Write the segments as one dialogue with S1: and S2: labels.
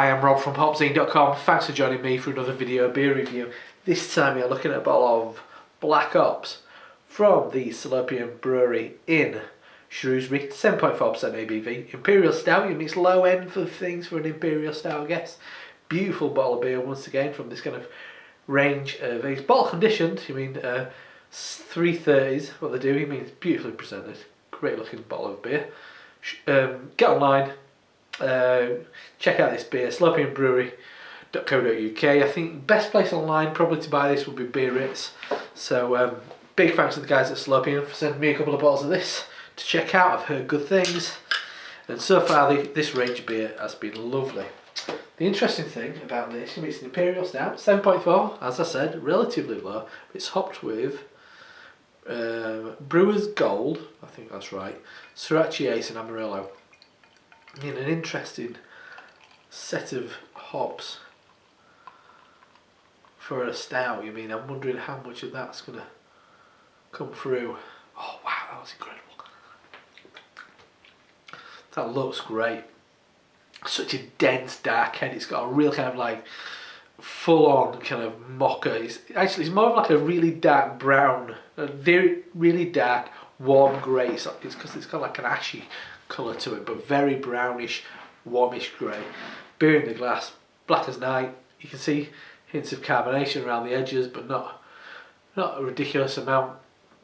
S1: Hi, I'm Rob from HopZine.com. Thanks for joining me for another video beer review. This time you're looking at a bottle of Black Ops from the Salopian Brewery in Shrewsbury. 7.4% ABV. Imperial stout. It's low end for things for an Imperial stout, I guess. Beautiful bottle of beer once again from this kind of range of these. Bottle conditioned, 330s, what they do. It's beautifully presented. Great looking bottle of beer. Get online. Check out this beer, salopianbrewery.co.uk. I think best place online probably to buy this would be Beer Ritz. So big thanks to the guys at Salopian for sending me a couple of bottles of this to check out. I've heard good things, and so far this range of beer has been lovely. The interesting thing about this, it's an Imperial stout, 7.4, as I said, relatively low, but it's hopped with Brewer's Gold, I think that's right, Sriracha Ace and Amarillo. An interesting set of hops for a stout. I'm wondering how much of that's going to come through. Oh wow, that was incredible. That looks great. Such a dense dark head. It's got a real kind of like full on kind of mocha. It's more of like a really dark brown, a very really dark warm grey. It's because it's got like an ashy colour to it, but very brownish, warmish grey. Beer in the glass, black as night. You can see hints of carbonation around the edges, but not a ridiculous amount.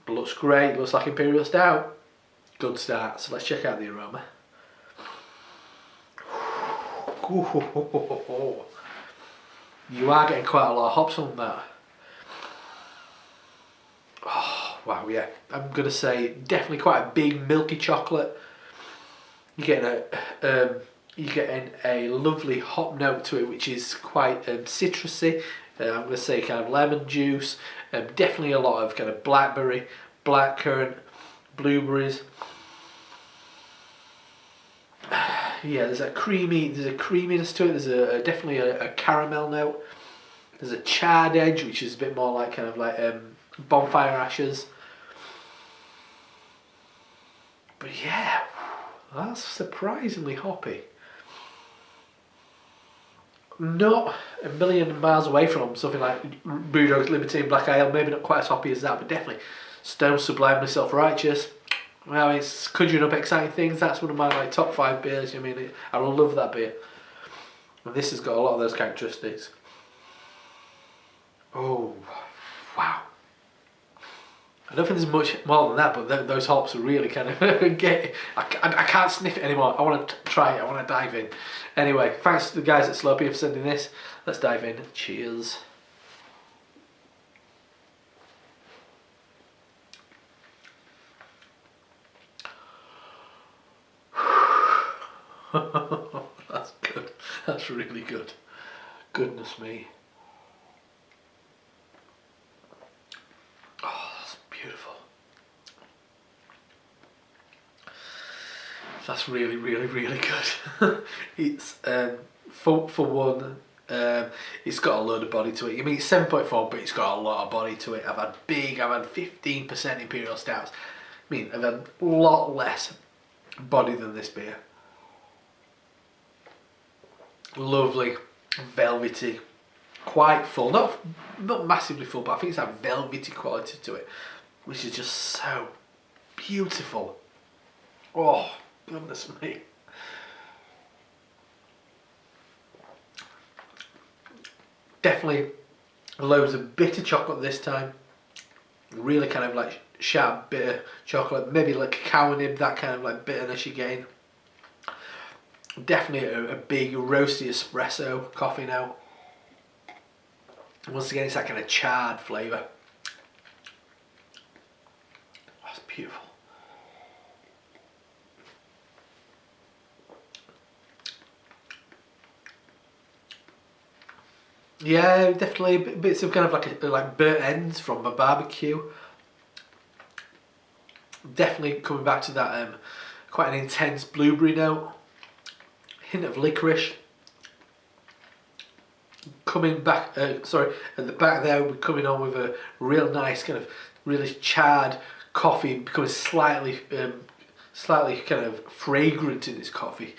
S1: But looks great. Looks like Imperial stout. Good start. So let's check out the aroma. You are getting quite a lot of hops on that. Oh wow, yeah. I'm gonna say definitely quite a big milky chocolate. You're getting a lovely hop note to it, which is quite citrusy. I'm going to say kind of lemon juice. Definitely a lot of kind of blackberry, blackcurrant, blueberries. Yeah, there's a creaminess to it. There's definitely a caramel note. There's a charred edge, which is a bit more like kind of like bonfire ashes. But yeah. That's surprisingly hoppy. Not a million miles away from something like Brewdog's Libertine Black Ale. Maybe not quite as hoppy as that, but definitely Stone Sublimely Self-Righteous. Well, it's conjuring up exciting things. That's one of my top 5 beers. I love that beer. And this has got a lot of those characteristics. Oh, wow. I don't think there's much more than that, but those hops are really kind of I can't sniff it anymore. I want to try it. I want to dive in. Anyway, thanks to the guys at Salopian for sending this. Let's dive in. Cheers. That's good. That's really good. Goodness me. Beautiful. That's really, really, really good. It's for one. It's got a load of body to it. It's 7.4, but it's got a lot of body to it. I've had 15% Imperial stouts. I've had a lot less body than this beer. Lovely, velvety, quite full. Not massively full, but I think it's that velvety quality to it, which is just so beautiful. Oh, goodness me. Definitely loads of bitter chocolate this time. Really kind of like sharp, bitter chocolate. Maybe like cacao nib, that kind of like bitterness you're getting. Definitely a big roasty espresso coffee now. Once again, it's that kind of charred flavour. That's beautiful. Yeah, definitely bits of kind of like burnt ends from a barbecue. Definitely coming back to that quite an intense blueberry note. Hint of licorice. Coming back, at the back there, we're coming on with a real nice kind of really charred coffee, becoming slightly kind of fragrant in its coffee,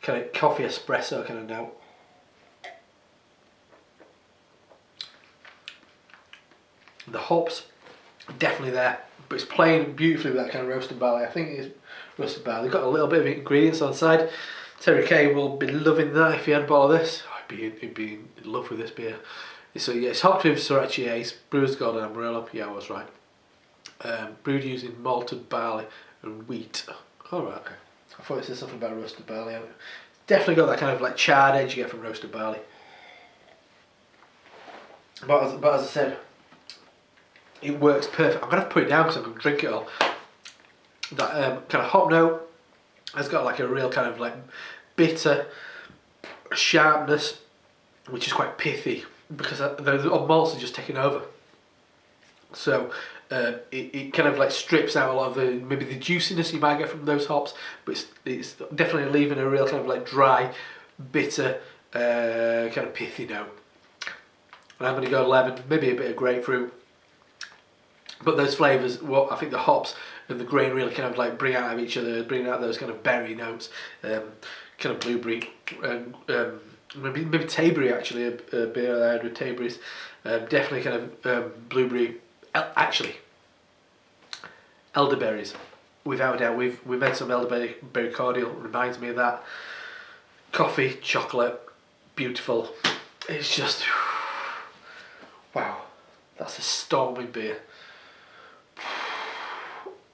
S1: kind of coffee espresso kind of note. The hops, definitely there, but it's playing beautifully with that kind of roasted barley. I think it's roasted barley. They've got a little bit of ingredients on the side. Terry K will be loving that if he had a bottle of this. Oh, he'd be in love with this beer. So yeah, it's hopped with Sriracha Ace, Brewer's Golden Amarillo. Yeah, I was right. Brewed using malted barley and wheat. Alright, okay. I thought it said something about roasted barley. Definitely got that kind of like charred edge you get from roasted barley. But as I said, it works perfect. I'm going to have to put it down because I'm going to drink it all. That kind of hop note has got like a real kind of like bitter sharpness, which is quite pithy because the malts are just taking over. So it kind of like strips out a lot of the maybe the juiciness you might get from those hops, but it's definitely leaving a real kind of like dry, bitter, kind of pithy note. And I'm going to go lemon, maybe a bit of grapefruit. But those flavours, what I think the hops and the grain really kind of like bring out of each other, bring out those kind of berry notes, kind of blueberry, maybe Tayberry actually, a beer I had with Tayberries, definitely kind of blueberry, actually elderberries, without a doubt. We made some elderberry cordial, reminds me of that. Coffee, chocolate, beautiful. It's just, wow, that's a storming beer.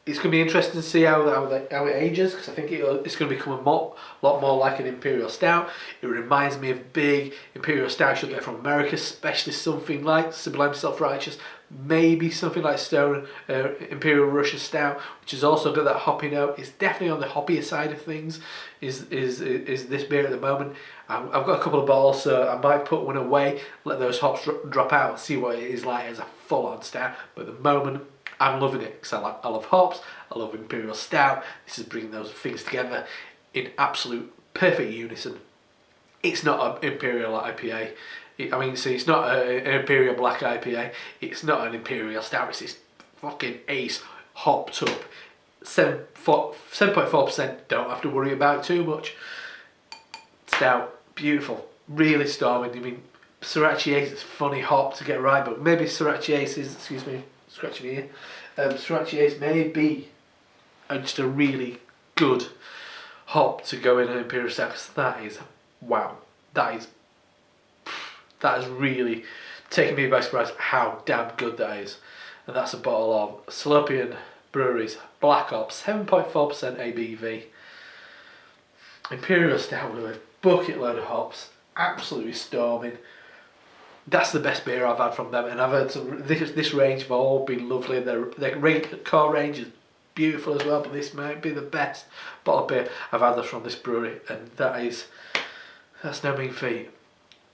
S1: It's going to be interesting to see how it ages, because I think it's going to become a lot more like an Imperial Stout. It reminds me of big Imperial Stouts you'll get from America, especially something like Sublime Self-Righteous, maybe something like Stone Imperial Russia Stout, which has also got that hoppy note. It's definitely on the hoppier side of things, is this beer at the moment. I've got a couple of bottles, so I might put one away, let those hops drop out, see what it is like as a full-on stout. But at the moment, I'm loving it because I love hops, I love Imperial Stout. This is bringing those things together in absolute perfect unison. It's not an Imperial IPA. It's not an Imperial Black IPA. It's not an Imperial Stout. It's this fucking ace hopped up. 7.4%. Don't have to worry about too much. Stout, beautiful, really storming. I mean, Sriracha Ace is funny hop to get right, but maybe Sriracha Ace is, excuse me, scratching my ear. Sriracha Ace may be just a really good hop to go in an Imperial Stout, because that is, wow, that is really taken me by surprise how damn good that is. And that's a bottle of Salopian Brewery's Black Ops, 7.4% ABV. Imperial Stout with a bucket load of hops, absolutely storming. That's the best beer I've had from them, and I've had some. This range have all been lovely. Their core range is beautiful as well, but this might be the best bottle of beer I've had from this brewery, and that's no mean feat.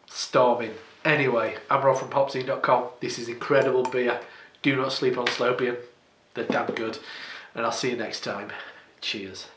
S1: Storming. Anyway, I'm Rob from HopZine.com. This is incredible beer. Do not sleep on Salopian. They're damn good, and I'll see you next time. Cheers.